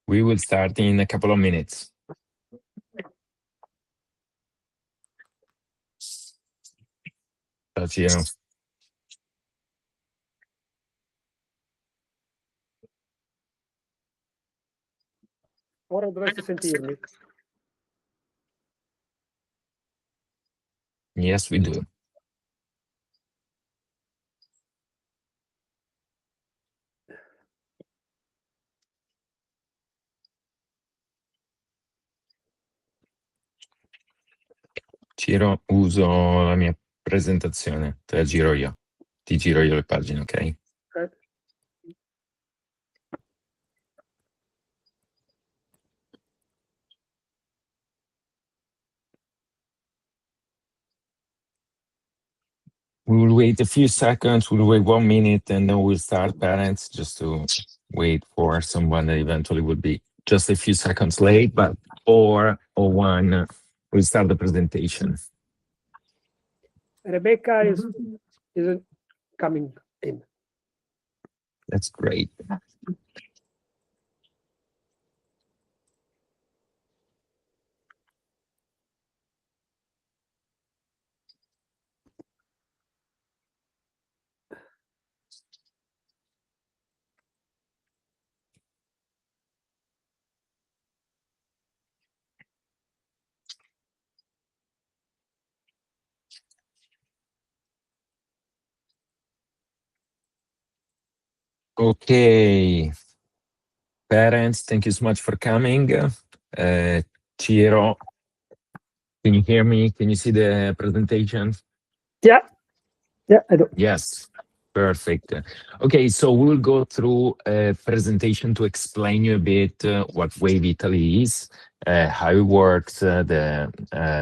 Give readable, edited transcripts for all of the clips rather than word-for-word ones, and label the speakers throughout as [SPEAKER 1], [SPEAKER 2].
[SPEAKER 1] We will start in a couple of minutes. Ciao, Ciro.
[SPEAKER 2] Ora dovresti sentirmi.
[SPEAKER 1] Yes, we do. Ciro, uso la mia presentazione, te la giro io. Ti giro io le pagine, ok? We will wait a few seconds, we'll wait 1 minute, and then we'll start, parents, just to wait for someone that eventually will be just a few seconds late, but 4:01, we'll start the presentation.
[SPEAKER 2] Rebecca isn't coming in.
[SPEAKER 1] That's great. Okay. Parents, thank you so much for coming. Ciro, can you hear me? Can you see the presentation?
[SPEAKER 2] Yeah, I do.
[SPEAKER 1] Yes, perfect. Okay, so we'll go through a presentation to explain you a bit what Wave Italy is, how it works, the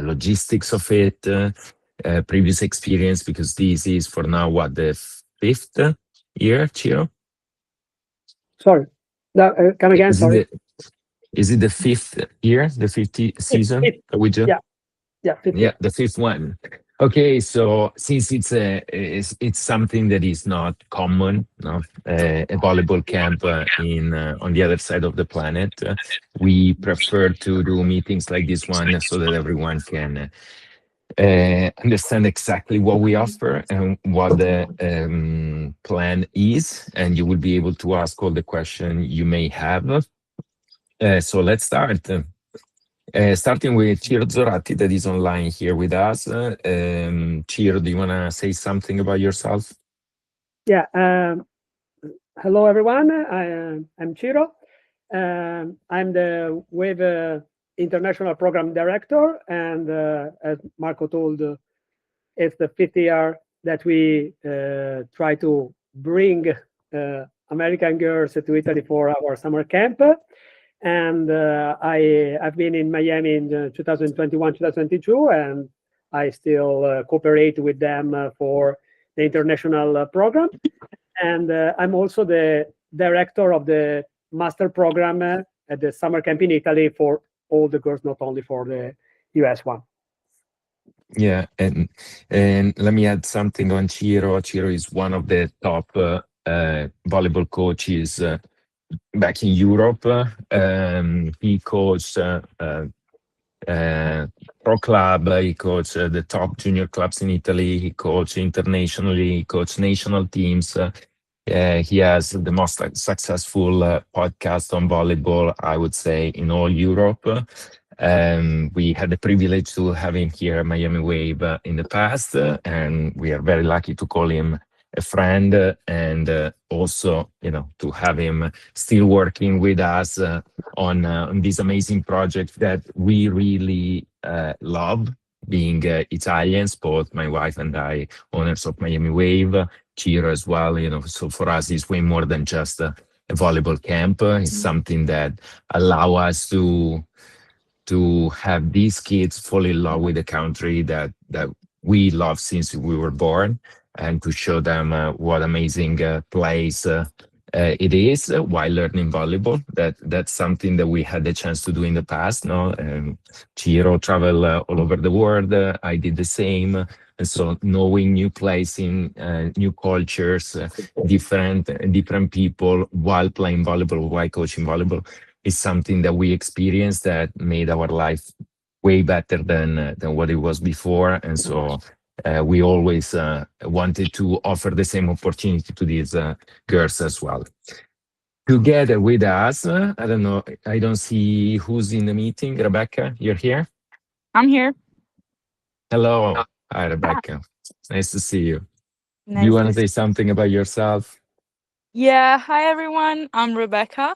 [SPEAKER 1] logistics of it, previous experience, because this is for now, what, the 5th year, Ciro?
[SPEAKER 2] Sorry. No, come again, sorry.
[SPEAKER 1] Is it the 5th year, the 50th season that we do?
[SPEAKER 2] Yeah, 50.
[SPEAKER 1] Yeah, the 5th one. Okay, so since it's something that is not common, no, a volleyball camp on the other side of the planet, we prefer to do meetings like this one so that everyone can understand exactly what we offer and what the plan is, and you will be able to ask all the questions you may have. So let's start. Starting with Ciro Zoratti, that is online here with us. Ciro, do you want to say something about yourself?
[SPEAKER 2] Yeah. Hello, everyone. I'm Ciro. I'm the Wave International Program Director, and as Marco told, it's the 5th year that we try to bring American girls to Italy for our summer camp. And I've been in Miami in 2021, 2022, and I still cooperate with them for the international program. And I'm also the director of the master program at the summer camp in Italy for all the girls, not only for the US one.
[SPEAKER 1] Yeah, and let me add something on Ciro. Ciro is one of the top volleyball coaches back in Europe. He coached pro club, he coached the top junior clubs in Italy, he coached internationally, he coached national teams. He has the most successful podcast on volleyball, I would say, in all Europe. We had the privilege to have him here at Miami Wave in the past, and we are very lucky to call him a friend, and also, to have him still working with us on this amazing project that we really love, being Italians, both my wife and I, owners of Miami Wave, Ciro as well. So for us, it's way more than just a volleyball camp. It's something that allow us to have these kids fall in love with the country that we love since we were born, and to show them what amazing place it is while learning volleyball. That's something that we had the chance to do in the past. No, Ciro traveled all over the world. I did the same. And so knowing new placing, new cultures, different people while playing volleyball, while coaching volleyball is something that we experienced that made our life way better than what it was before. And so we always wanted to offer the same opportunity to these girls as well. Together with us, I don't know, I don't see who's in the meeting. Rebecca, you're here?
[SPEAKER 3] I'm here.
[SPEAKER 1] Hello. Hi, Rebecca. Nice to see you. Do you
[SPEAKER 3] Nice
[SPEAKER 1] want
[SPEAKER 3] to
[SPEAKER 1] to
[SPEAKER 3] see.
[SPEAKER 1] say something about yourself?
[SPEAKER 3] Yeah, hi everyone. I'm Rebecca.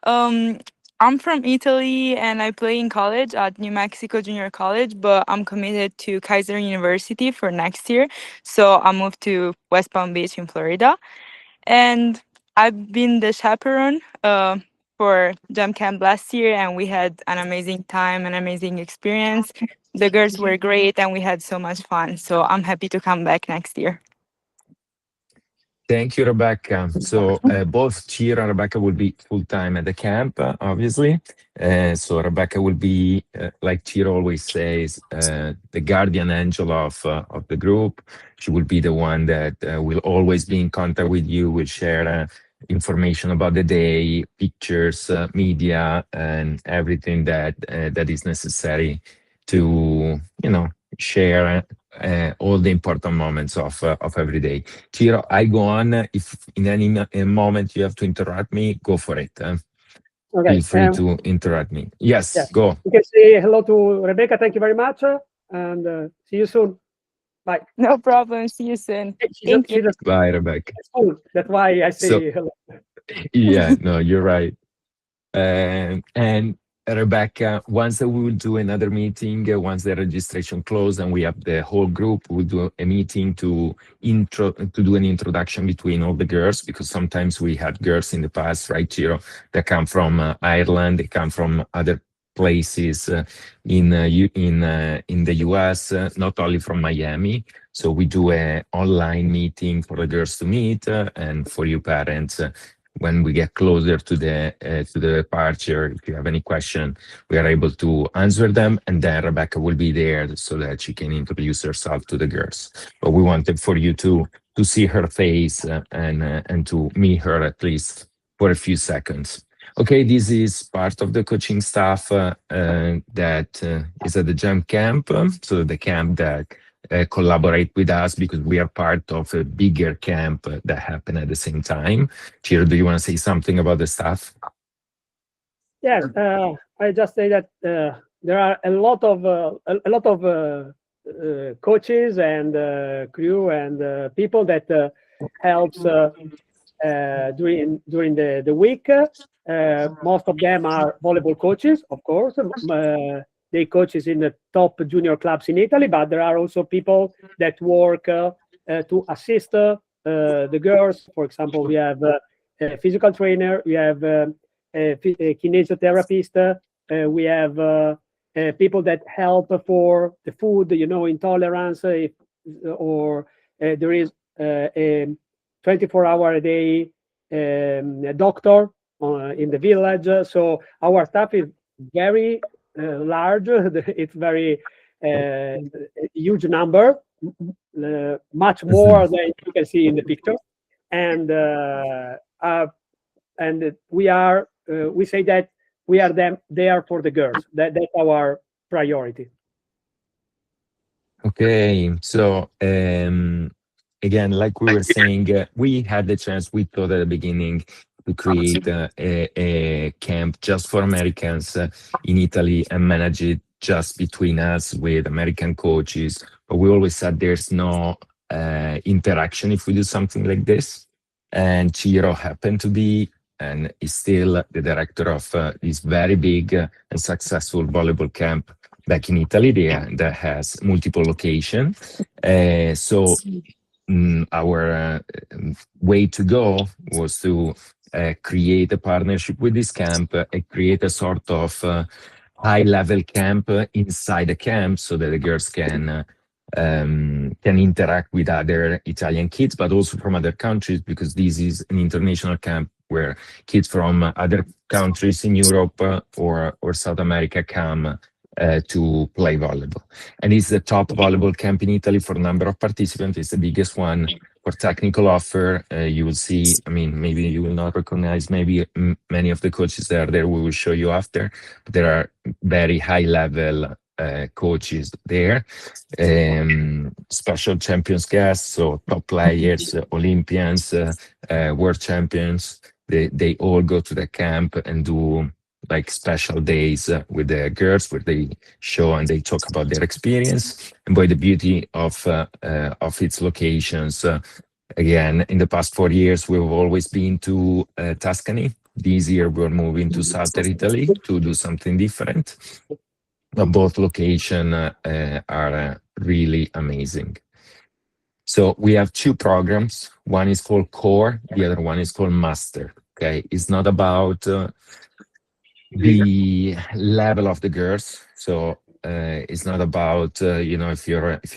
[SPEAKER 3] Um, I'm from Italy and I play in college at New Mexico Junior College, but I'm committed to Kaiser University for next year. So I moved to West Palm Beach in Florida. And I've been the chaperone for Jump Camp last year, and we had an amazing time, an amazing experience. The girls were great, and we had so much fun. So I'm happy to come back next year.
[SPEAKER 1] Thank you, Rebecca. So both Ciro and Rebecca will be full-time at the camp, obviously. So Rebecca will be, like Ciro always says, the guardian angel of the group. She will be the one that will always be in contact with you, will share information about the day, pictures, media, and everything that is necessary to, share all the important moments of every day. Ciro, I go on. If in any moment you have to interrupt me, go for it.
[SPEAKER 2] Okay.
[SPEAKER 1] Feel free to interrupt me. Yes,
[SPEAKER 2] Yeah,
[SPEAKER 1] go.
[SPEAKER 2] you can say hello to Rebecca. Thank you very much, and see you soon. Bye.
[SPEAKER 3] No problem. See you soon. Thank you.
[SPEAKER 2] She's at
[SPEAKER 1] Bye, Rebecca.
[SPEAKER 2] school. That's why I
[SPEAKER 1] So,
[SPEAKER 2] say hello.
[SPEAKER 1] yeah, no, you're right. And Rebecca, once we will do another meeting, once the registration closed and we have the whole group, we'll do a meeting to do an introduction between all the girls, because sometimes we had girls in the past, right, Ciro, that come from Ireland, they come from other places in the US, not only from Miami. So we do a online meeting for the girls to meet, and for you parents. When we get closer to the departure, if you have any question, we are able to answer them, and then Rebecca will be there so that she can introduce herself to the girls. But we wanted for you to see her face and to meet her at least for a few seconds. Okay, this is part of the coaching staff that is at the Jump Camp, so the camp that collaborate with us because we are part of a bigger camp that happened at the same time. Ciro, do you want to say something about the staff?
[SPEAKER 2] Yes, I just say that there are a lot of coaches and crew and people that helps during the week. Most of them are volleyball coaches, of course. They coaches in the top junior clubs in Italy, but there are also people that work to assist the girls. For example, we have a physical trainer, we have a kinesiotherapist, we have people that help for the food, intolerance, or there is a 24-hour a day doctor in the village. So our staff is very large. It's very huge number, much more than you can see in the picture. And we say that we are there for the girls. That's our priority.
[SPEAKER 1] Okay, so again, like we were saying, we had the chance, we thought at the beginning to create a camp just for Americans in Italy and manage it just between us with American coaches. But we always said there's no interaction if we do something like this. And Ciro happened to be and is still the director of this very big and successful volleyball camp back in Italy that has multiple locations. So our way to go was to create a partnership with this camp and create a sort of high-level camp inside the camp so that the girls can interact with other Italian kids, but also from other countries, because this is an international camp where kids from other countries in Europe or South America come to play volleyball. And it's the top volleyball camp in Italy for number of participants. It's the biggest one for technical offer. You will see, I mean, maybe you will not recognize maybe many of the coaches that are there. We will show you after. But there are very high level coaches there, special champions guests, so top players, Olympians, world champions. They all go to the camp and do like special days with the girls where they show and they talk about their experience. And by the beauty of its locations, again, in the past 4 years, we've always been to Tuscany. This year, we're moving to southern Italy to do something different. But both locations are really amazing. So we have two programs. One is called Core. The other one is called Master. Okay, it's not about the level of the girls. So it's not about if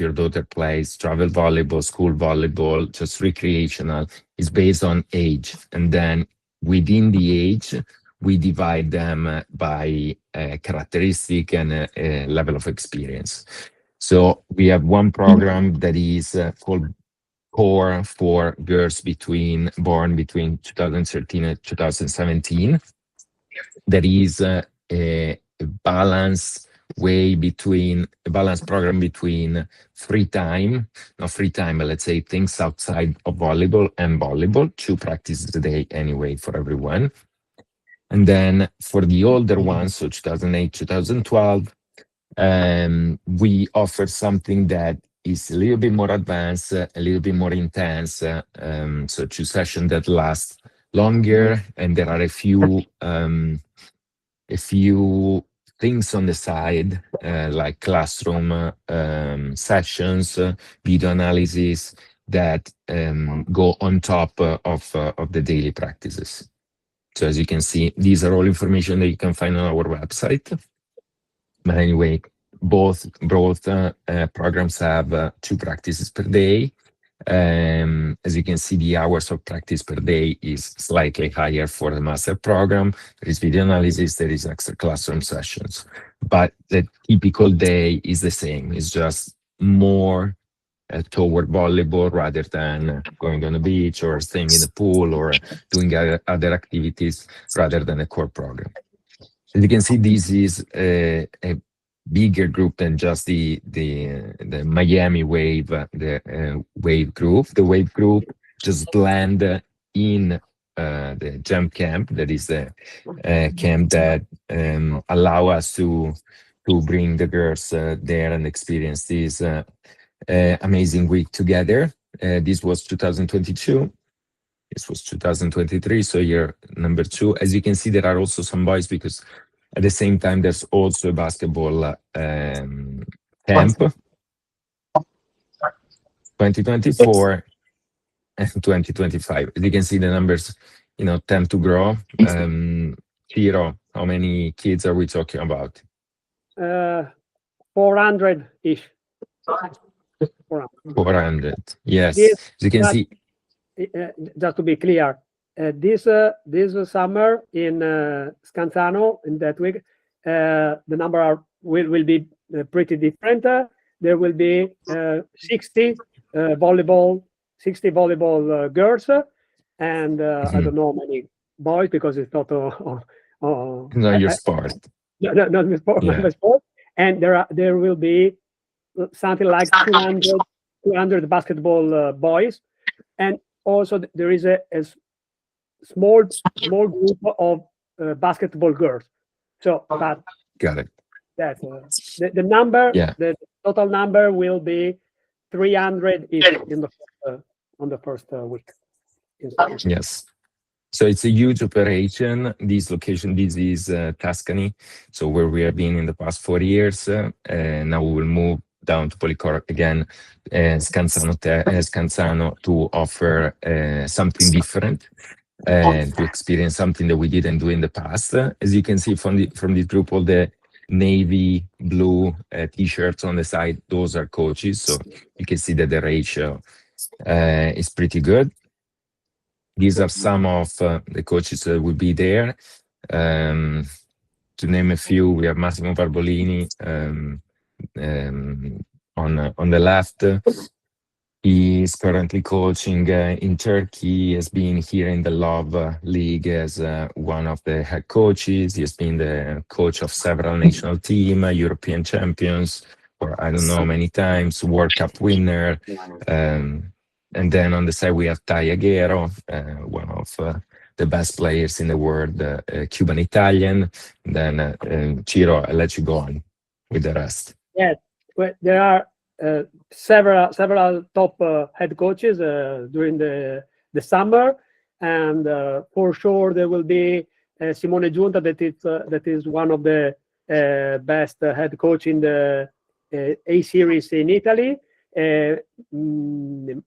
[SPEAKER 1] your daughter plays travel volleyball, school volleyball, just recreational. It's based on age, and then within the age, we divide them by characteristic and level of experience. So we have one program that is called Core for girls born between 2013 and 2017. That is a balanced program between not free time, but let's say things outside of volleyball and volleyball, 2 practices a day anyway for everyone. And then for the older ones, so 2008, 2012, we offer something that is a little bit more advanced, a little bit more intense. So 2 sessions that last longer, and there are a few things on the side, like classroom sessions, video analysis that go on top of the daily practices. So as you can see, these are all information that you can find on our website. But anyway, both programs have 2 practices per day. As you can see, the hours of practice per day is slightly higher for the master program. There is video analysis, there is extra classroom sessions, but the typical day is the same. It's just more toward volleyball rather than going on the beach or staying in the pool or doing other activities rather than a core program. As you can see, this is a bigger group than just the Miami Wave, the Wave group. The Wave group just blend in the Gem Camp. That is the camp that allow us to bring the girls there and experience this amazing week together. This was 2022. This was 2023, so year number 2. As you can see, there are also some boys because at the same time, there's also a basketball camp, 2024 and 2025. As you can see, the numbers, tend to grow. Ciro, how many kids are we talking about?
[SPEAKER 2] 400-ish.
[SPEAKER 1] 400, yes.
[SPEAKER 2] Yes,
[SPEAKER 1] As you can see,
[SPEAKER 2] just to be clear, this summer in Scanzano, in that week, the number will be pretty different. There will be 60 volleyball girls, and I don't know many boys because it's not
[SPEAKER 1] not your sport.
[SPEAKER 2] Not my sport.
[SPEAKER 1] Yeah.
[SPEAKER 2] My sport. And there will be something like 200 basketball boys, and also there is a small group of basketball girls. So that
[SPEAKER 1] Got it.
[SPEAKER 2] that the number,
[SPEAKER 1] Yeah.
[SPEAKER 2] the total number will be 300 on the first week.
[SPEAKER 1] Yes. So it's a huge operation. This location, this is Tuscany. So where we have been in the past 4 years. Now we will move down to Policoro again, Scanzano to offer something different. To experience something that we didn't do in the past. As you can see from this group, all the navy blue t-shirts on the side, those are coaches. So you can see that the ratio is pretty good. These are some of the coaches that will be there. to name a few, we have Massimo Barbolini on the left. He is currently coaching in Turkey. He has been here in the Love League as one of the head coaches. He has been the coach of several national teams, European champions, or I don't know, many times, World Cup winner. And then on the side, we have Tai Aguero, one of the best players in the world, Cuban Italian. Then Ciro, I'll let you go on with the rest.
[SPEAKER 2] Yes, well, there are several top head coaches during the summer, and for sure there will be Simone Giunta, that is one of the best head coach in the A series in Italy.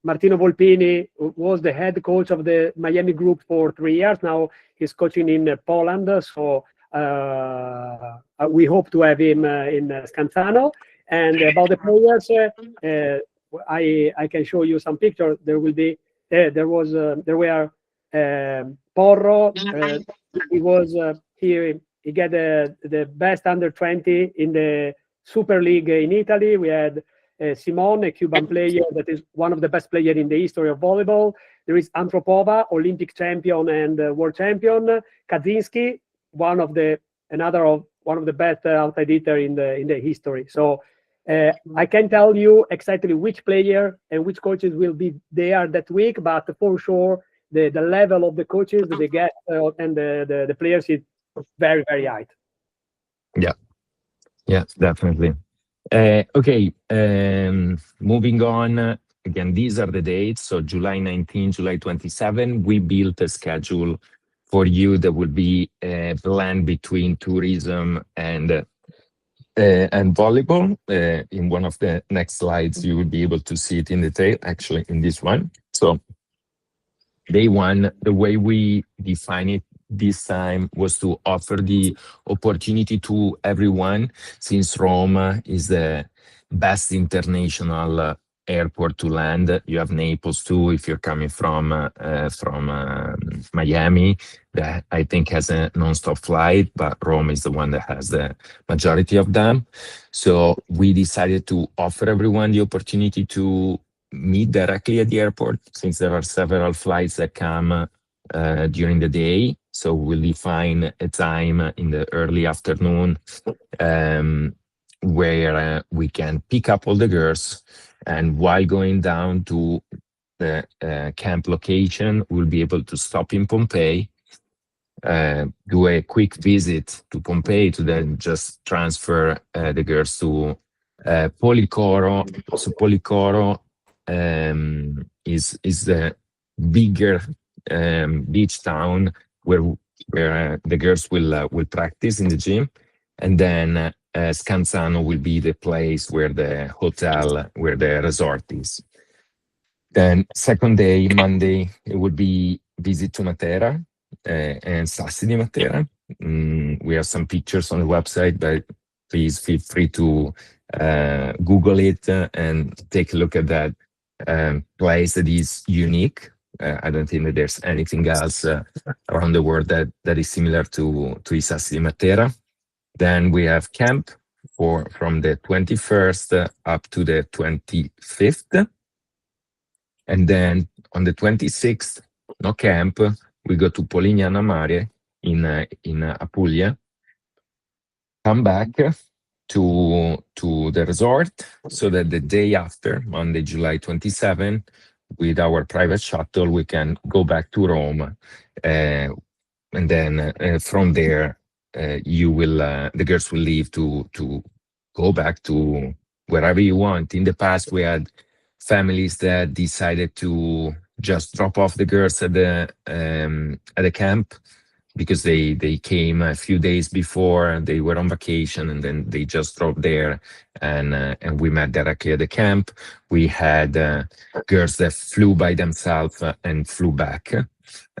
[SPEAKER 2] Martino Volpini was the head coach of the Miami group for 3 years. Now he's coaching in Poland, so we hope to have him in Scanzano. And about the players, I can show you some pictures. There were Porro. He was here. He got the best under 20 in the Super League in Italy. We had Simone, a Cuban player that is one of the best players in the history of volleyball. There is Antropova, Olympic champion and world champion. Kaczynski, one of the best outside hitter in the history. So I can tell you exactly which player and which coaches will be there that week, but for sure the level of the coaches, the guests, and the players is very, very high.
[SPEAKER 1] Yeah, definitely. Okay, moving on. Again, these are the dates. So July 19, July 27, we built a schedule for you that will be a blend between tourism and volleyball. In one of the next slides, you will be able to see it in detail, actually, in this one. So day one, the way we define it this time was to offer the opportunity to everyone, since Rome is the best international airport to land. You have Naples too, if you're coming from Miami, that I think has a non-stop flight, but Rome is the one that has the majority of them. So we decided to offer everyone the opportunity to meet directly at the airport, since there are several flights that come during the day. So we'll define a time in the early afternoon where we can pick up all the girls, and while going down to the camp location, we'll be able to stop in Pompeii, do a quick visit to Pompeii to then just transfer the girls to Policoro. So Policoro is the bigger beach town where the girls will practice in the gym, and then Scanzano will be the place where the hotel, where the resort is. Then second day, Monday, it would be visit to Matera and Sassi di Matera. We have some pictures on the website, but please feel free to Google it and take a look at that place that is unique. I don't think that there's anything else around the world that is similar to Sassi di Matera. Then we have camp from the 21st up to the 25th. And then on the 26th, no camp, we go to Polignano a Mare in Apulia. Come back to the resort, so that the day after, Monday, July 27, with our private shuttle, we can go back to Rome. And then from there, the girls will leave to go back to wherever you want. In the past, we had families that decided to just drop off the girls at the camp, because they came a few days before, they were on vacation, and then they just drove there, and we met directly at the camp. We had girls that flew by themselves and flew back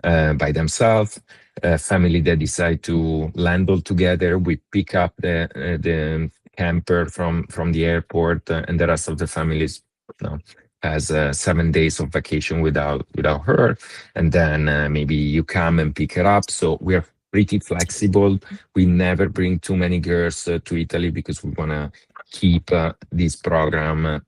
[SPEAKER 1] by themselves. A family that decide to land all together. We pick up the camper from the airport, and the rest of the families has 7 days of vacation without her, and then maybe you come and pick her up. So we're pretty flexible. We never bring too many girls to Italy because we want to keep this program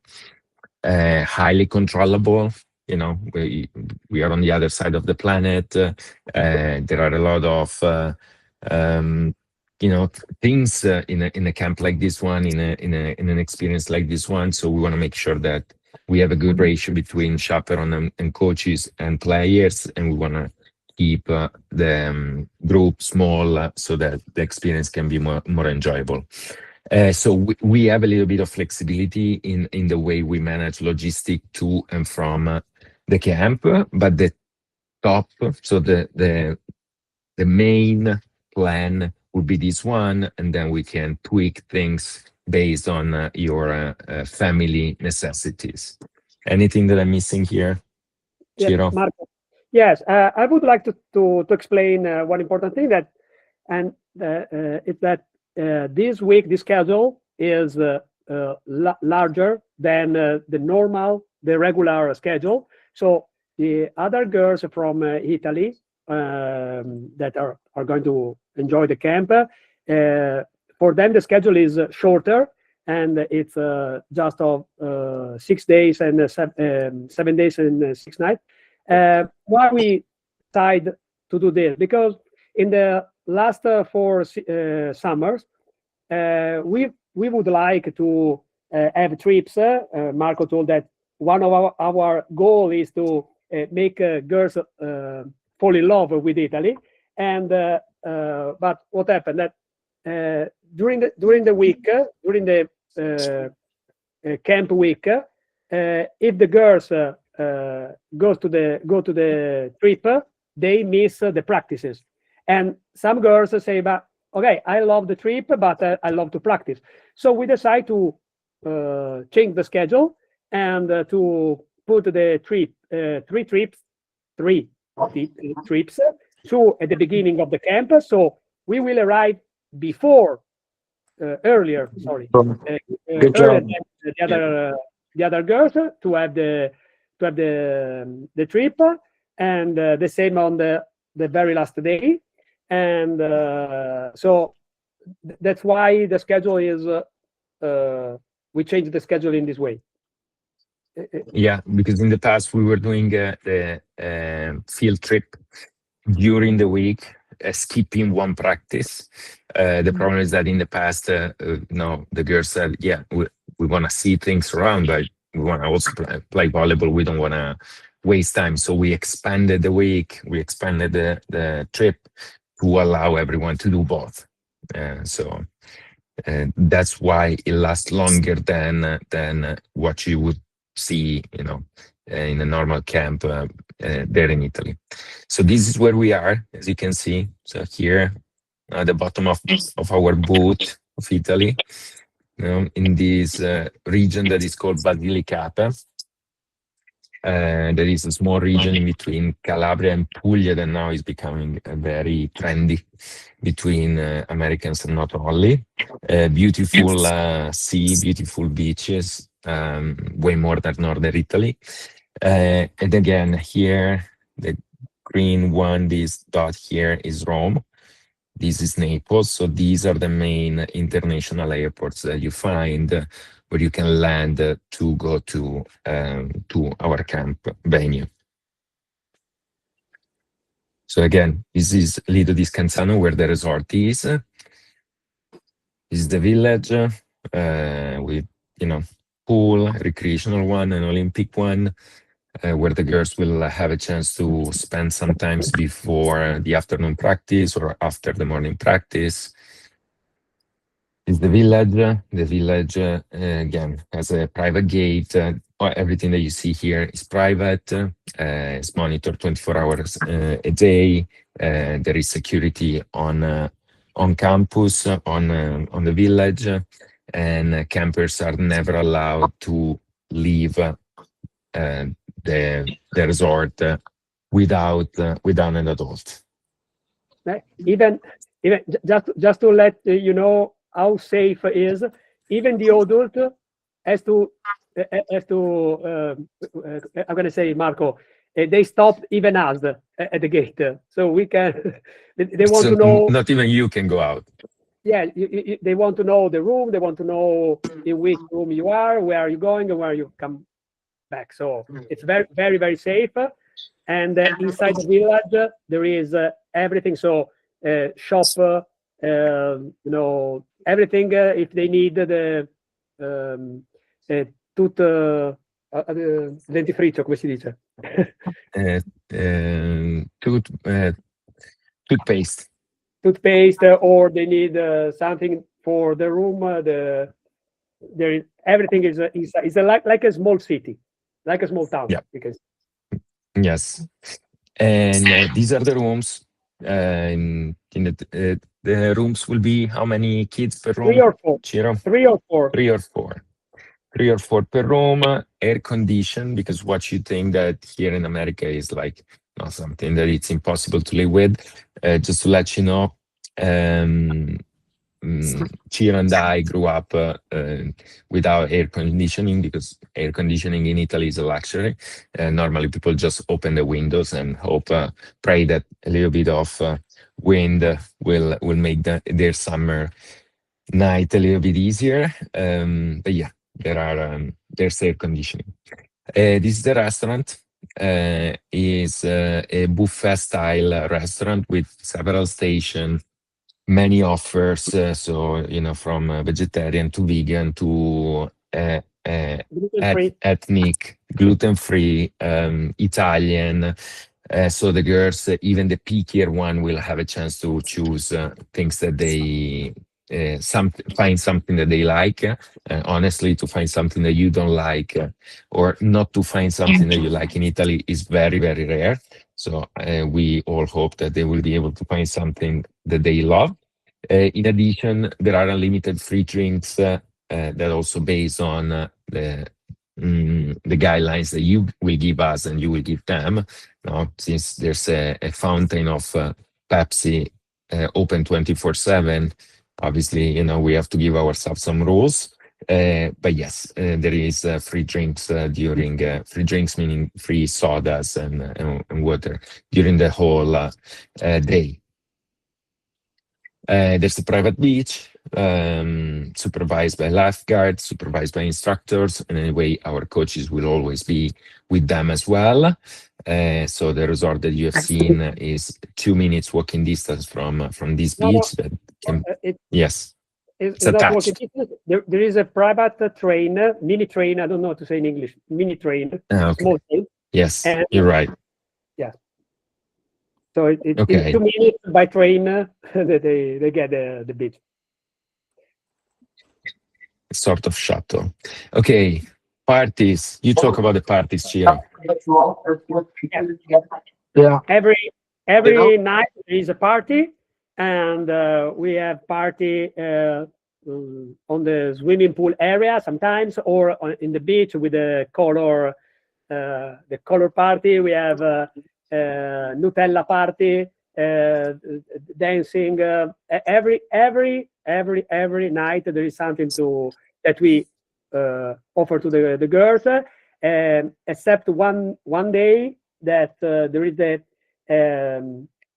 [SPEAKER 1] highly controllable. We are on the other side of the planet. There are a lot of things in a camp like this one, in an experience like this one. So we want to make sure that we have a good ratio between chaperone and coaches and players, and we want to keep the group small so that the experience can be more enjoyable. So we have a little bit of flexibility in the way we manage logistic to and from the camp, but the top, so the main plan would be this one, and then we can tweak things based on your family necessities. Anything that I'm missing here, Ciro?
[SPEAKER 2] Marco. Yes, I would like to explain one important thing it's that this week the schedule is larger than the regular schedule. So the other girls from Italy that are going to enjoy the camp, for them the schedule is shorter, and it's just of 6 days and 7 days and 6 nights. Why we decided to do this? Because in the last 4 summers, we would like to have trips. Marco told that one of our goal is to make girls fall in love with Italy. And but what happened that during the week, during the camp week, if the girls go to the trip, they miss the practices. And some girls say, "But okay, I love the trip, but I love to practice." So we decide to change the schedule and to put the three trips, 2 at the beginning of the camp. So we will arrive earlier than the other girls to have the trip, and the same on the very last day. And so that's why the schedule is we changed the schedule in this way.
[SPEAKER 1] Yeah, because in the past we were doing the field trip during the week, skipping one practice. The problem is that in the past, the girls said, "Yeah, we want to see things around, but we want to also play volleyball. We don't want to waste time." So we expanded the week, we expanded the trip to allow everyone to do both. So that's why it lasts longer than what you would see, in a normal camp there in Italy. So this is where we are, as you can see. So here, at the bottom of our booth of Italy, in this region that is called Basilicata. There is a small region in between Calabria and Puglia that now is becoming very trendy between Americans and not only. Beautiful sea, beautiful beaches, way more than northern Italy. And again, here, the green one, this dot here is Rome. This is Naples. So these are the main international airports that you find where you can land to go to our camp venue. So again, this is Lido di Scanzano, where the resort is. This is the village with, pool, recreational one, and Olympic one, where the girls will have a chance to spend some time before the afternoon practice or after the morning practice. Is the village. The village, again, has a private gate. Everything that you see here is private. It's monitored 24 hours a day. There is security on campus, on the village, and campers are never allowed to leave the resort without an adult.
[SPEAKER 2] Even just to let you know how safe it is, even the adult has to I'm going to say, Marco, they stopped even us at the gate. So we can. They want
[SPEAKER 1] So
[SPEAKER 2] to know.
[SPEAKER 1] not even you can go out.
[SPEAKER 2] Yeah, they want to know the room. They want to know in which room you are, where are you going, and where you come back. So it's very, very, very safe. And inside the village, there is everything. So shop, everything. If they need the dentifricio, come si dice?
[SPEAKER 1] Toothpaste.
[SPEAKER 2] Toothpaste, or they need something for the room. Everything is inside. It's like a small city, like a small town.
[SPEAKER 1] Yeah.
[SPEAKER 2] Because
[SPEAKER 1] Yes. And these are the rooms. In the rooms will be how many kids per room?
[SPEAKER 2] 3 or 4.
[SPEAKER 1] Ciro?
[SPEAKER 2] 3 or 4.
[SPEAKER 1] 3 or 4. 3 or 4 per room, air conditioned, because what you think that here in America is like something that it's impossible to live with. Just to let you know, Ciro and I grew up without air conditioning, because air conditioning in Italy is a luxury. Normally people just open the windows and hope, pray that a little bit of wind will make their summer night a little bit easier. But yeah, there's air conditioning. This is the restaurant. Is a buffet style restaurant with several stations, many offers. So from vegetarian to vegan to
[SPEAKER 2] Gluten-free.
[SPEAKER 1] ethnic, gluten-free, Italian. So the girls, even the pickier one, will have a chance to choose things that they find something that they like. Honestly, to find something that you don't like, or not to find something that you like in Italy is very, very rare. So we all hope that they will be able to find something that they love. In addition, there are unlimited free drinks that also based on the guidelines that you will give us and you will give them. Now, since there's a fountain of Pepsi open 24/7, obviously, we have to give ourselves some rules. But yes, there is free drinks during free drinks, meaning free sodas and water during the whole day. There's a private beach, supervised by lifeguards, supervised by instructors, and anyway, our coaches will always be with them as well. So the resort that you have seen is 2 minutes walking distance from this beach. That can, yes,
[SPEAKER 2] it's
[SPEAKER 1] it's
[SPEAKER 2] not walking
[SPEAKER 1] attached.
[SPEAKER 2] distance. There is a private train, mini train. I don't know how to say in English. Mini train,
[SPEAKER 1] Okay.
[SPEAKER 2] small train.
[SPEAKER 1] Yes,
[SPEAKER 2] And
[SPEAKER 1] you're right.
[SPEAKER 2] yeah. So in
[SPEAKER 1] Okay.
[SPEAKER 2] 2 minutes by train, they get the beach.
[SPEAKER 1] Sort of shuttle. Okay, parties. You talk about the parties, Ciro.
[SPEAKER 2] Yeah. Every night there is a party, and we have party on the swimming pool area sometimes, or in the beach with the color party. We have Nutella party, dancing. Every night there is something that we offer to the girls, except one day that there is the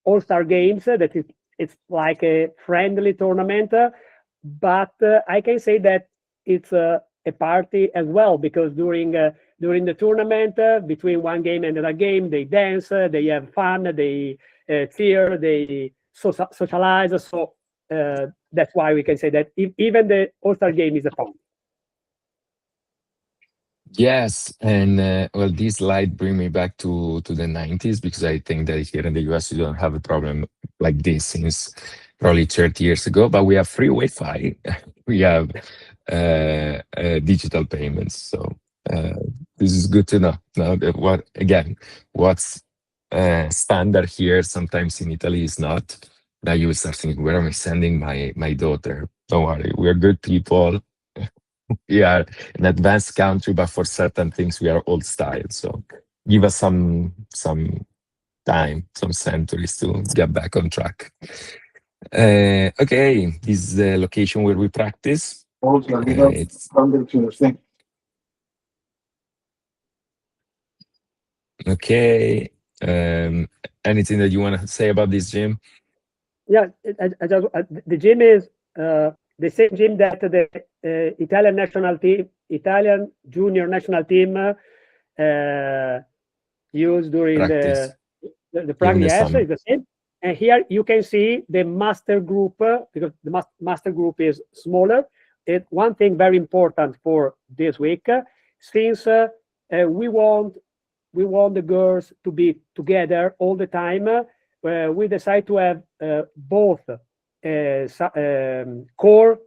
[SPEAKER 2] All-Star Games. That it's like a friendly tournament, but I can say that it's a party as well, because during the tournament, between one game and another game, they dance, they have fun, they cheer, they socialize. So that's why we can say that even the All-Star Game is a fun.
[SPEAKER 1] Yes, and well, this slide bring me back to the 90s, because I think that here in the US you don't have a problem like this since probably 30 years ago. But we have free Wi-Fi, we have digital payments, so this is good to know. Now that what's standard here sometimes in Italy is not. Now you will start thinking, where am I sending my daughter? Don't worry, we're good people. We are an advanced country, but for certain things we are old style. So give us some time, some centuries to get back on track. Okay, this is the location where we practice. Okay. Anything that you want to say about this gym?
[SPEAKER 2] Yeah, the gym is the same gym that the Italian junior national team used during
[SPEAKER 1] Practice
[SPEAKER 2] the
[SPEAKER 1] during
[SPEAKER 2] practice.
[SPEAKER 1] the
[SPEAKER 2] Yes,
[SPEAKER 1] summer.
[SPEAKER 2] it's the same. And here you can see the master group because the master group is smaller. One thing very important for this week, since we want the girls to be together all the time. We decide to have both core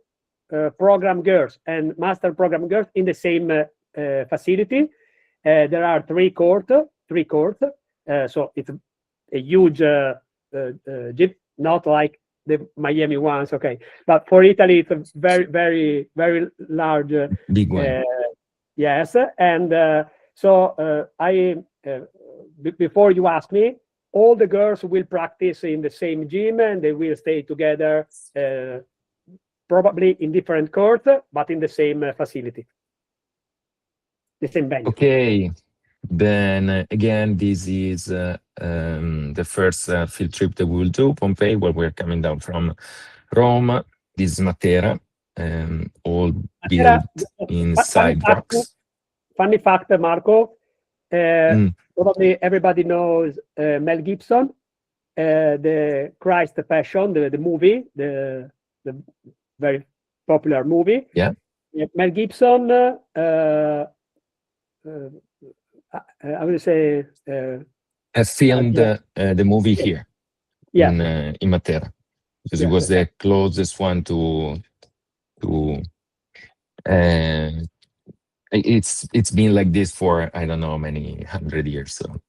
[SPEAKER 2] program girls and master program girls in the same facility. There are three courts, so it's a huge gym, not like the Miami ones, okay. But for Italy, it's a very, very, very large.
[SPEAKER 1] Big one.
[SPEAKER 2] Yes, and so before you ask me, all the girls will practice in the same gym and they will stay together, probably in different courts, but in the same facility, the same venue.
[SPEAKER 1] Okay. Then again, this is the first field trip that we will do, Pompeii, where we're coming down from Rome. This is Matera, all built in sidewalks.
[SPEAKER 2] Funny fact, Marco, probably everybody knows Mel Gibson, the Christ Passion, the movie, the very popular movie.
[SPEAKER 1] Yeah.
[SPEAKER 2] Mel Gibson, I would say,
[SPEAKER 1] has filmed the movie here in Matera, because it was the closest one to it's been like this for I don't know how many 100 years. So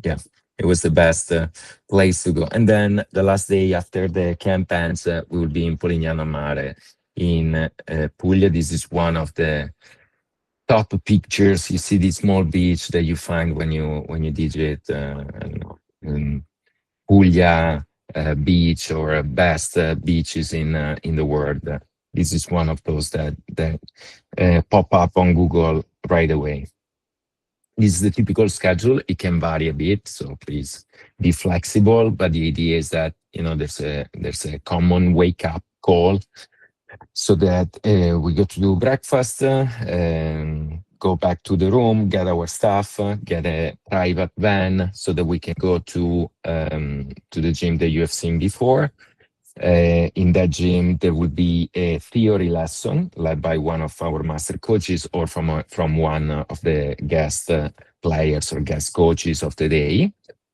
[SPEAKER 1] yeah, it was the best place to go. And then the last day after the camp ends, we will be in Polignano Mare in Puglia. This is one of the top pictures. You see this small beach that you find when you digit Puglia beach or best beaches in the world. This is one of those that pop up on Google right away. This is the typical schedule. It can vary a bit, so please be flexible. But the idea is that there's a common wake up call, so that we go to do breakfast, go back to the room, get our stuff, get a private van so that we can go to the gym that you have seen before. In that gym, there will be a theory lesson led by one of our master coaches or from one of the guest players or guest coaches of the day.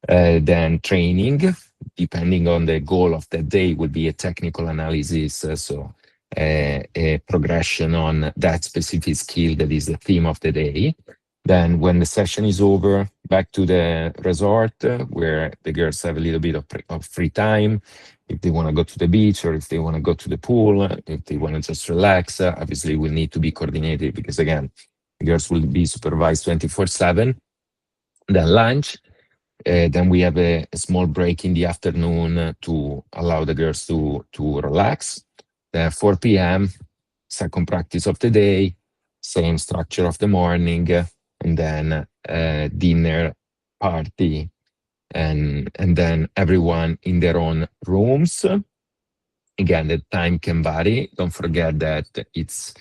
[SPEAKER 1] Then training, depending on the goal of the day, will be a technical analysis. So a progression on that specific skill that is the theme of the day. Then when the session is over, back to the resort where the girls have a little bit of free time. If they want to go to the beach or if they want to go to the pool, if they want to just relax, obviously will need to be coordinated because again, the girls will be supervised 24/7. Then lunch. Then we have a small break in the afternoon to allow the girls to relax. Then 4 p.m., second practice of the day, same structure of the morning, and then dinner, party, and then everyone in their own rooms. Again, the time can vary. Don't forget that it's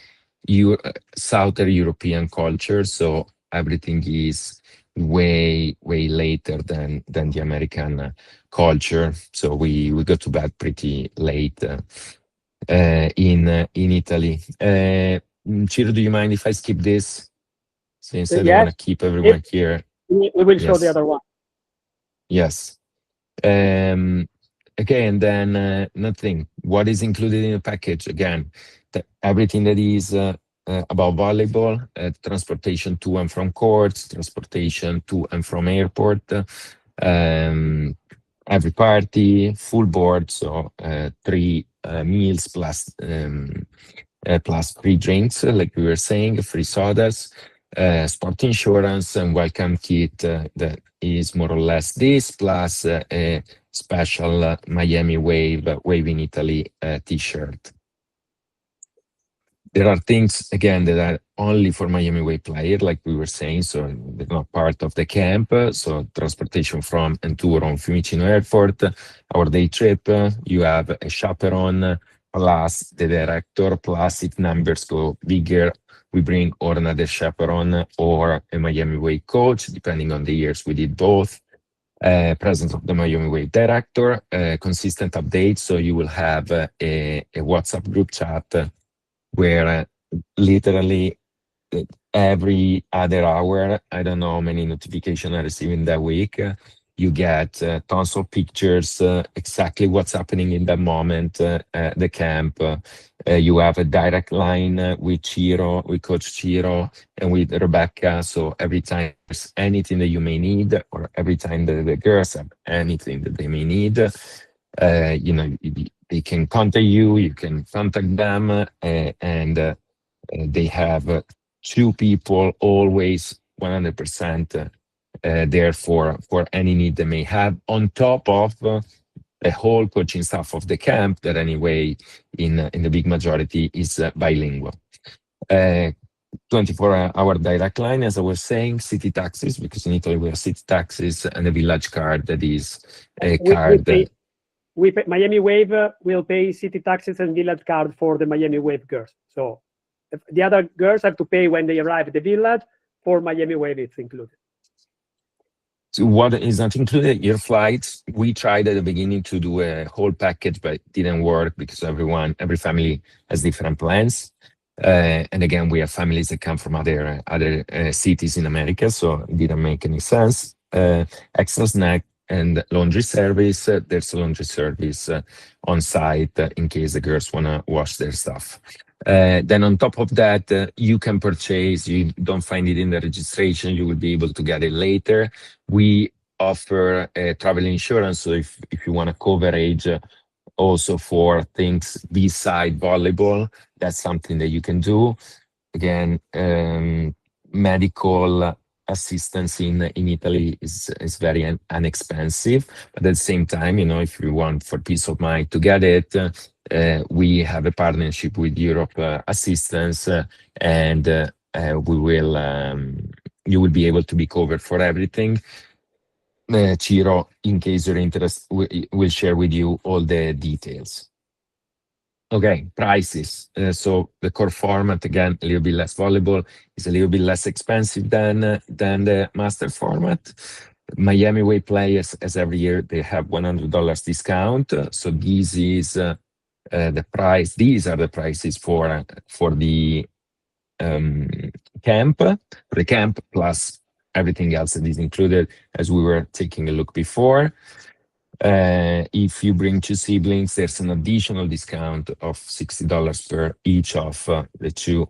[SPEAKER 1] Southern European culture, so everything is way later than the American culture. So we go to bed pretty late in Italy. Ciro, do you mind if I skip this? Since I don't want to keep everyone here.
[SPEAKER 2] We will show the other one.
[SPEAKER 1] Yes. Okay, and then nothing. What is included in the package? Again, everything that is about volleyball, transportation to and from courts, transportation to and from airport, every party, full board, so 3 meals plus free drinks, like we were saying, free sodas, sport insurance, and welcome kit that is more or less this, plus a special Miami Wave in Italy t-shirt. there are things again that are only for Miami Wave players, like we were saying, so they're not part of the camp. So transportation from and to or on Fiumicino Airport, our day trip, you have a chaperone plus the director, plus if numbers go bigger, we bring or another chaperone or a Miami Wave coach, depending on the years we did both. Presence of the Miami Wave director, consistent updates. So you will have a WhatsApp group chat where literally every other hour, I don't know how many notifications I receive in that week. You get tons of pictures, exactly what's happening in that moment at the camp. You have a direct line with Ciro, with Coach Ciro, and with Rebecca. So every time there's anything that you may need, or every time that the girls have anything that they may need, they can contact you, you can contact them, and they have two people always 100% there for any need they may have, on top of the whole coaching staff of the camp that anyway in the big majority is bilingual. 24-hour direct line, as I was saying, city taxis, because in Italy we have city taxis, and a village card that is a card.
[SPEAKER 2] Miami Wave will pay city taxis and village card for the Miami Wave girls. So the other girls have to pay when they arrive at the village. For Miami Wave, it's included.
[SPEAKER 1] So what is not included? Your flights. We tried at the beginning to do a whole package, but it didn't work because every family has different plans. And again, we have families that come from other cities in America, so it didn't make any sense. Extra snack and laundry service. There's a laundry service on site in case the girls want to wash their stuff. Then on top of that, you can purchase, you don't find it in the registration, you will be able to get it later. We offer a travel insurance, so if you want a coverage also for things beside volleyball, that's something that you can do. Again, medical assistance in Italy is very inexpensive, but at the same time, if you want for peace of mind to get it, we have a partnership with Europe Assistance, and you will be able to be covered for everything. Ciro, in case you're interested, will share with you all the details. Okay, prices. So the core format, again, a little bit less volleyball, is a little bit less expensive than the master format. Miami Wave players, as every year, they have $100 discount. So this is the price. These are the prices for the camp plus everything else that is included, as we were taking a look before. If you bring two siblings, there's an additional discount of $60 per each of the two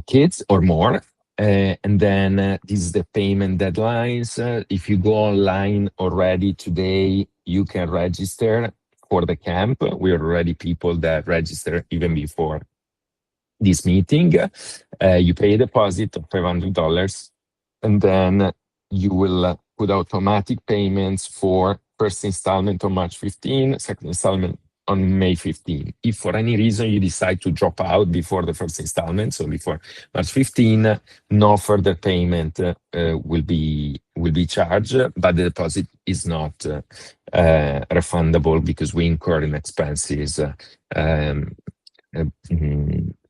[SPEAKER 1] kids or more. And then this is the payment deadlines. If you go online already today, you can register for the camp. We are already people that register even before this meeting. You pay a deposit of $500, and then you will put automatic payments for first installment on March 15, second installment on May 15. If for any reason you decide to drop out before the first installment, so before March 15, no further payment will be charged, but the deposit is not refundable because we incur in expenses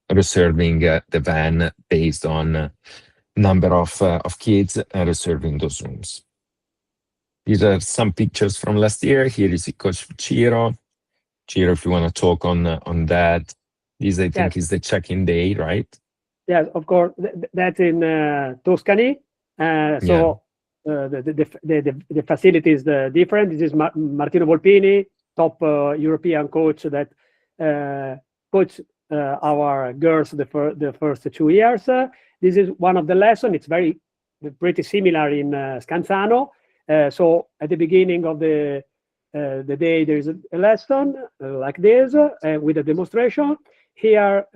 [SPEAKER 1] reserving the van based on number of kids and reserving those rooms. These are some pictures from last year. Here is Coach Ciro. Ciro, if you want to talk on that. This, I think, is the check-in day, right?
[SPEAKER 2] Yes, of course. That's in Tuscany. So the facility is different. This is Martino Volpini, top European coach that coached our girls the first 2 years. This is one of the lessons. It's pretty similar in Scanzano. So at the beginning of the day, there is a lesson like this with a demonstration. Here,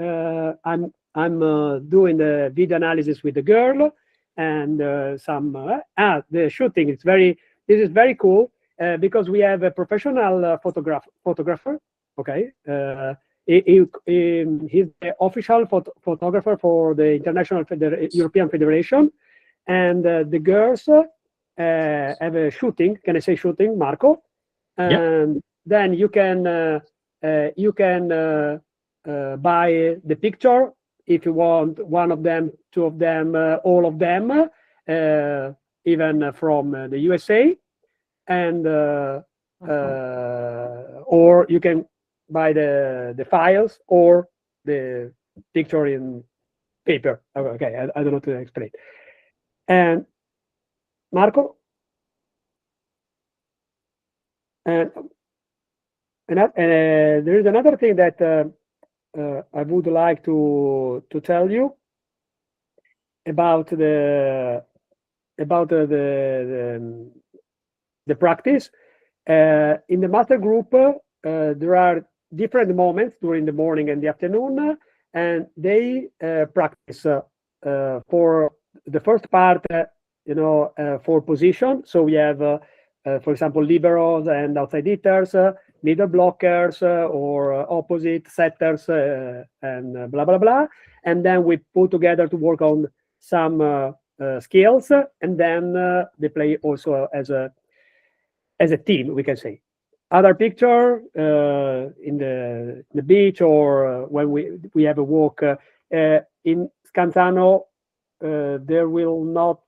[SPEAKER 2] I'm doing the video analysis with the girl and the shooting. This is very cool because we have a professional photographer. Okay, He's the official photographer for the European Federation, and the girls have a shooting. Can I say shooting, Marco? And then you can buy the picture if you want, one of them, two of them, all of them, even from the USA, and or you can buy the files or the picture in paper. Okay, I don't know how to explain. And Marco, and there is another thing that I would like to tell you about the practice. In the master group, there are different moments during the morning and the afternoon, and they practice for the first part, for position. So we have, for example, liberos and outside hitters, middle blockers, or opposite setters, and blah, blah, blah. And then we put together to work on some skills, and then they play also as a team, we can say. Other picture in the beach, or when we have a walk in Scanzano, there will not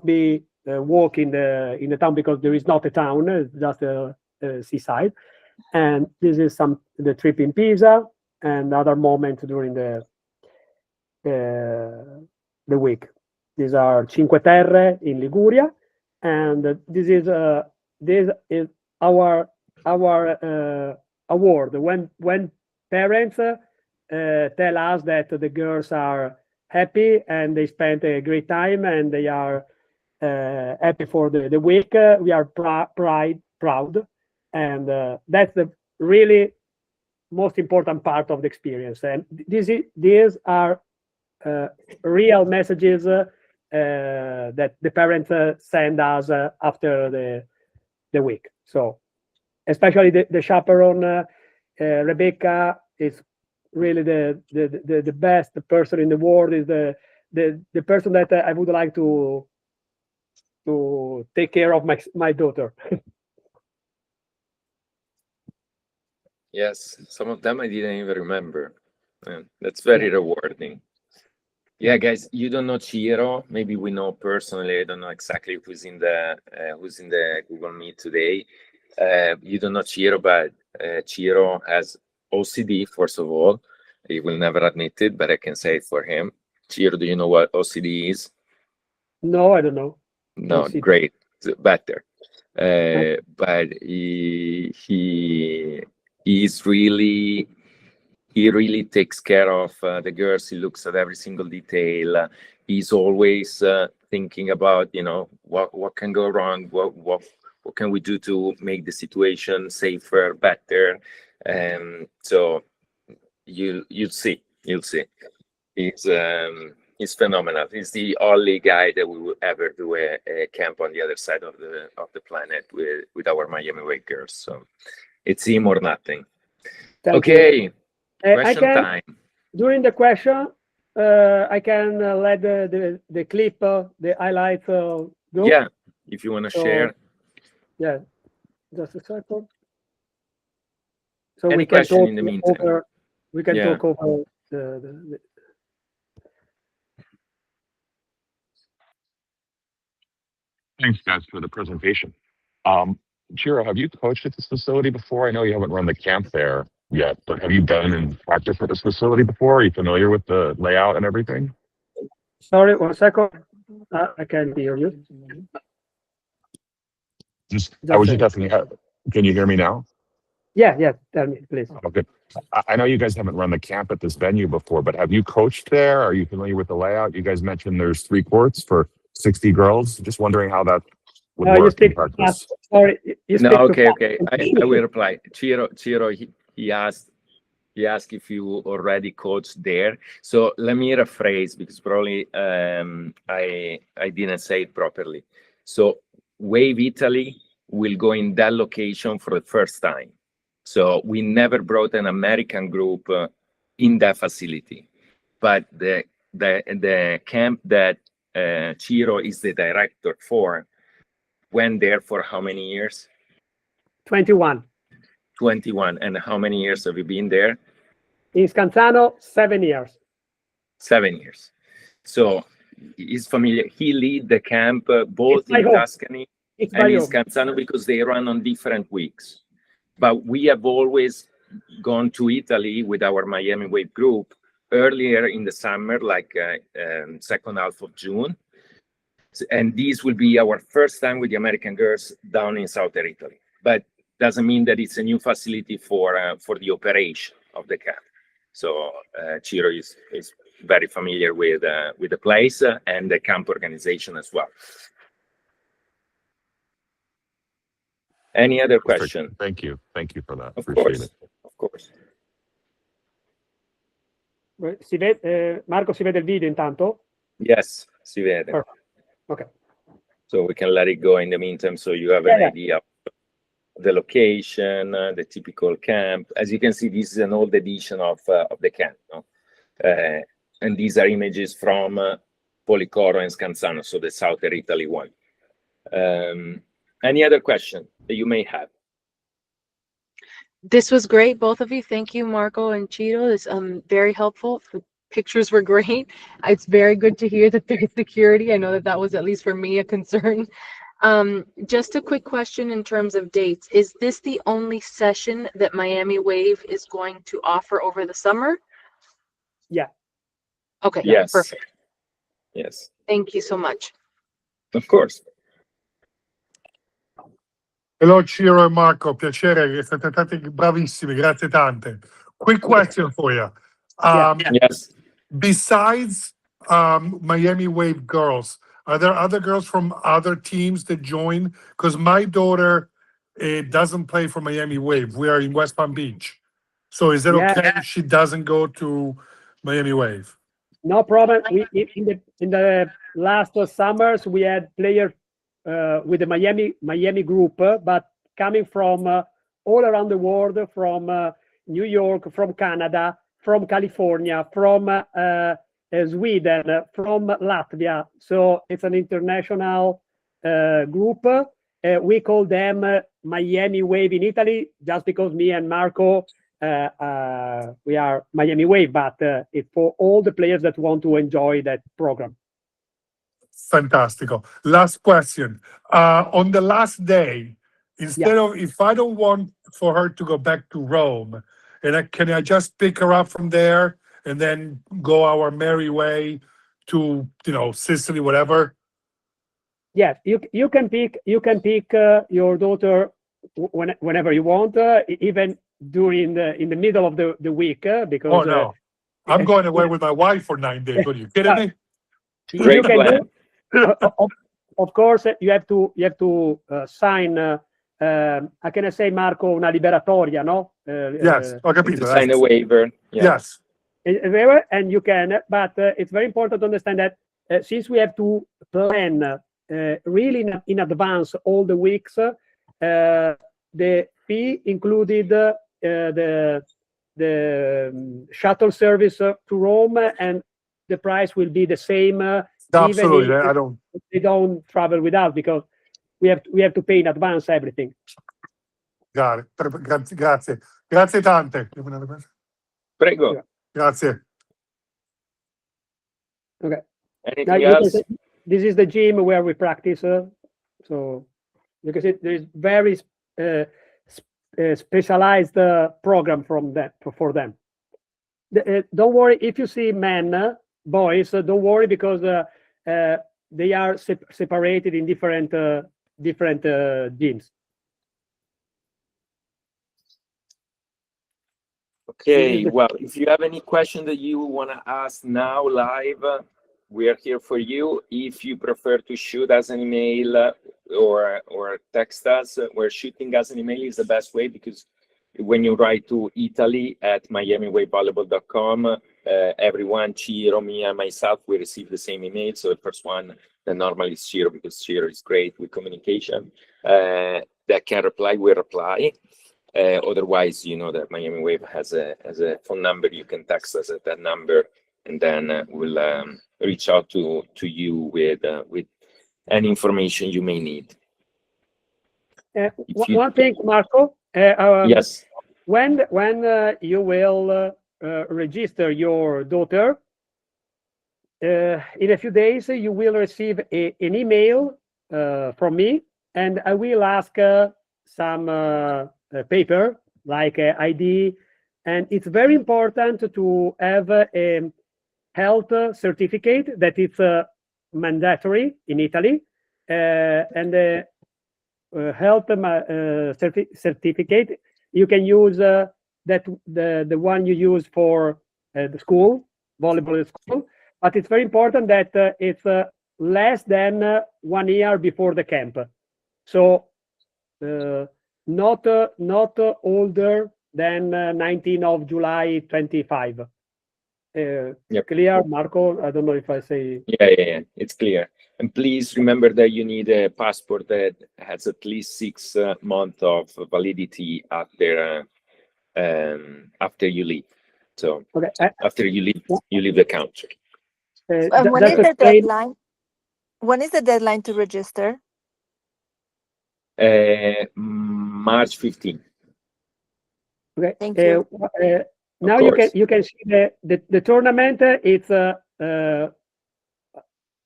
[SPEAKER 2] be a walk in the town, because there is not a town, it's just a seaside. And this is the trip in Pisa and other moments during the week. These are Cinque Terre in Liguria, and this is our award when parents tell us that the girls are happy and they spent a great time and they are happy for the week. We are proud, and that's the really most important part of the experience. And these are real messages that the parents send us after the week. So especially the chaperone, Rebecca, is really the best person in the world, is the person that I would like to take care of my daughter.
[SPEAKER 1] Yes, some of them I didn't even remember. That's very rewarding. Yeah, guys, you don't know Ciro. Maybe we know personally. I don't know exactly who's in the Google Meet today. You don't know Ciro, but Ciro has OCD. First of all, he will never admit it, but I can say it for him. Ciro, do you know what OCD is?
[SPEAKER 2] No, I don't know.
[SPEAKER 1] No,
[SPEAKER 2] OCD.
[SPEAKER 1] Great, better. But he really takes care of the girls. He looks at every single detail. He's always thinking about, what can go wrong, what can we do to make the situation safer, better. So you'll see. He's phenomenal. He's the only guy that we will ever do a camp on the other side of the planet with our Miami Wake girls. So it's him or nothing.
[SPEAKER 2] Thank you.
[SPEAKER 1] Okay. Question time.
[SPEAKER 2] During the question, I can let the clip, the highlights go.
[SPEAKER 1] Yeah, if you want to share.
[SPEAKER 2] Yeah, just a second. So
[SPEAKER 1] Any
[SPEAKER 2] we can
[SPEAKER 1] question
[SPEAKER 2] talk
[SPEAKER 1] in the meantime?
[SPEAKER 2] We can talk over the.
[SPEAKER 4] Thanks, guys, for the presentation. Ciro, have you coached at this facility before? I know you haven't run the camp there yet, but have you been in practice at this facility before? Are you familiar with the layout and everything?
[SPEAKER 2] Sorry, 1 second. I can't hear you.
[SPEAKER 4] I was just asking, can you hear me now?
[SPEAKER 2] Yeah, tell me, please.
[SPEAKER 4] Okay. I know you guys haven't run the camp at this venue before, but have you coached there? Are you familiar with the layout? You guys mentioned there's 3 courts for 60 girls. Just wondering how that would work in practice.
[SPEAKER 2] Sorry.
[SPEAKER 1] Okay. I will reply. Ciro, he asked if you already coached there. So let me rephrase, because probably I didn't say it properly. So Wave Italy will go in that location for the first time. So we never brought an American group in that facility. But the camp that Ciro is the director for went there for how many years?
[SPEAKER 2] 21.
[SPEAKER 1] 21. And how many years have you been there?
[SPEAKER 2] In Scanzano, 7 years.
[SPEAKER 1] 7 years. So he's familiar. He lead the camp both in Tuscany and in Scanzano because they run on different weeks. But we have always gone to Italy with our Miami Wave group earlier in the summer, like second half of June. And this will be our first time with the American girls down in southern Italy. But doesn't mean that it's a new facility for the operation of the camp. So Ciro is very familiar with the place and the camp organization as well. Any other question?
[SPEAKER 4] Thank you for that.
[SPEAKER 1] Of
[SPEAKER 4] Appreciate
[SPEAKER 1] course.
[SPEAKER 4] it.
[SPEAKER 1] Of course.
[SPEAKER 2] Si vede, Marco, si vede il video intanto?
[SPEAKER 1] Yes, si vede.
[SPEAKER 2] Perfect. Okay.
[SPEAKER 1] So we can let it go in the meantime so you have an idea of the location, the typical camp. As you can see, this is an old edition of the camp. No? And these are images from Policoro and Scanzano, so the southern Italy one. Any other question that you may have?
[SPEAKER 5] This was great, both of you. Thank you, Marco and Ciro. It's very helpful. The pictures were great. It's very good to hear that there's security. I know that was, at least for me, a concern. Just a quick question in terms of dates. Is this the only session that Miami Wave is going to offer over the summer?
[SPEAKER 2] Yeah.
[SPEAKER 5] Okay.
[SPEAKER 1] Yes.
[SPEAKER 5] Perfect.
[SPEAKER 1] Yes.
[SPEAKER 5] Thank you so much.
[SPEAKER 1] Of course.
[SPEAKER 6] Hello Ciro e Marco, piacere, siete stati bravissimi, grazie tante. Quick question for you.
[SPEAKER 1] Yes.
[SPEAKER 6] Besides Miami Wave girls, are there other girls from other teams that join? Because my daughter doesn't play for Miami Wave. We are in West Palm Beach. So is it okay if she doesn't go to Miami Wave?
[SPEAKER 2] No problem. We in the last summers we had players with the Miami group, but coming from all around the world, from New York, from Canada, from California, from Sweden, from Latvia. So it's an international group. We call them Miami Wave in Italy, just because me and Marco we are Miami Wave, but it's for all the players that want to enjoy that program.
[SPEAKER 6] Fantastico. Last question. On the last day, instead of, if I don't want for her to go back to Rome, and can I just pick her up from there and then go our merry way to, Sicily, whatever?
[SPEAKER 2] Yes, you can pick your daughter whenever you want, even during in the middle of the week, because.
[SPEAKER 6] Oh no, I'm going away with my wife for 9 days. What are you kidding me?
[SPEAKER 1] Great plan.
[SPEAKER 2] Of course, you have to sign. How can I say, Marco, una liberatoria, no?
[SPEAKER 6] Yes, ho capito.
[SPEAKER 1] Sign a waiver.
[SPEAKER 6] Yes.
[SPEAKER 2] And you can, but it's very important to understand that since we have to plan really in advance all the weeks, the fee included the shuttle service to Rome, and the price will be the same.
[SPEAKER 6] Absolutely,
[SPEAKER 2] even if they don't travel with us, because we have to pay in advance everything.
[SPEAKER 6] Got it. Grazie. Grazie tante.
[SPEAKER 1] Prego.
[SPEAKER 6] Grazie.
[SPEAKER 2] Okay.
[SPEAKER 1] Anything else?
[SPEAKER 2] This is the gym where we practice. So you can see there is very specialized program for them. Don't worry if you see boys. Don't worry, because they are separated in different gyms.
[SPEAKER 1] Okay, well, if you have any question that you want to ask now live, we are here for you. If you prefer to shoot us an email or text us, where shooting us an email is the best way, because when you write to Italy at miamiwavevolleyball.com, everyone, Ciro, me, and myself, we receive the same email. So the first one that normally is Ciro, because Ciro is great with communication. That can reply, we reply. Otherwise, you know that Miami Wave has a phone number. You can text us at that number, and then we'll reach out to you with any information you may need.
[SPEAKER 2] One thing, Marco.
[SPEAKER 1] Yes.
[SPEAKER 2] When you will register your daughter, in a few days you will receive an email from me, and I will ask some paper like ID, and it's very important to have a health certificate that is mandatory in Italy, and the health certificate you can use that the one you use for the school, volleyball school, but it's very important that it's less than 1 year before the camp, so not older than 19 of July 25.
[SPEAKER 1] Yep.
[SPEAKER 2] Clear, Marco? I don't know if I say.
[SPEAKER 1] Yeah, it's clear. And please remember that you need a passport that has at least 6 months of validity after you leave. So
[SPEAKER 2] Okay.
[SPEAKER 1] after you leave the country.
[SPEAKER 7] And when is the deadline? When is the deadline to register?
[SPEAKER 1] March 15.
[SPEAKER 2] Okay.
[SPEAKER 7] Thank you.
[SPEAKER 2] Now you can see the tournament. It's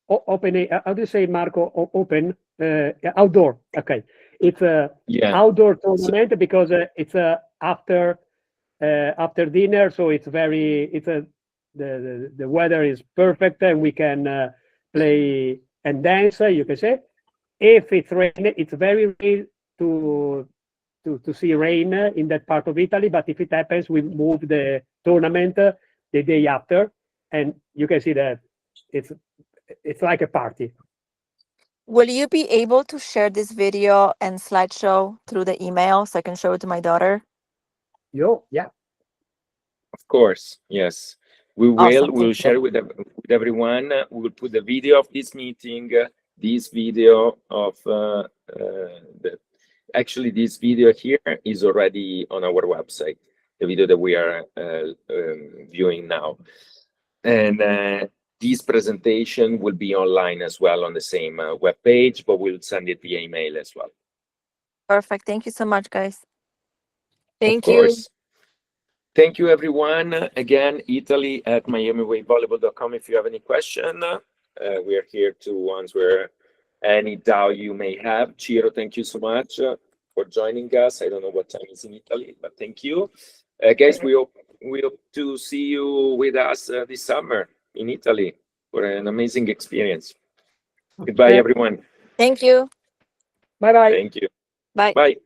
[SPEAKER 2] open. How do you say, Marco? Open outdoor. Okay, it's a outdoor tournament because it's after dinner, so it's the weather is perfect and we can play and dance. You can say if it's rain, it's very rare to see rain in that part of Italy, but if it happens, we move the tournament the day after, and you can see that it's like a party.
[SPEAKER 7] Will you be able to share this video and slideshow through the email so I can show it to my daughter?
[SPEAKER 2] Yeah.
[SPEAKER 1] Of course, yes. We will.
[SPEAKER 7] Awesome.
[SPEAKER 1] We'll share it with everyone. We will put the video of this meeting, this video of actually, this video here is already on our website, the video that we are viewing now. And this presentation will be online as well on the same web page, but we'll send it via email as well.
[SPEAKER 7] Perfect. Thank you so much, guys.
[SPEAKER 5] Thank
[SPEAKER 1] Of
[SPEAKER 5] you.
[SPEAKER 1] course. Thank you, everyone. Again, italy@miamiwavevolleyball.com if you have any question. We are here to answer any doubt you may have. Ciro, thank you so much for joining us. I don't know what time is in Italy, but thank you. Guys, we hope to see you with us this summer in Italy for an amazing experience. Goodbye, everyone.
[SPEAKER 7] Thank you.
[SPEAKER 2] Bye-bye.
[SPEAKER 1] Thank you.
[SPEAKER 7] Bye.
[SPEAKER 1] Bye.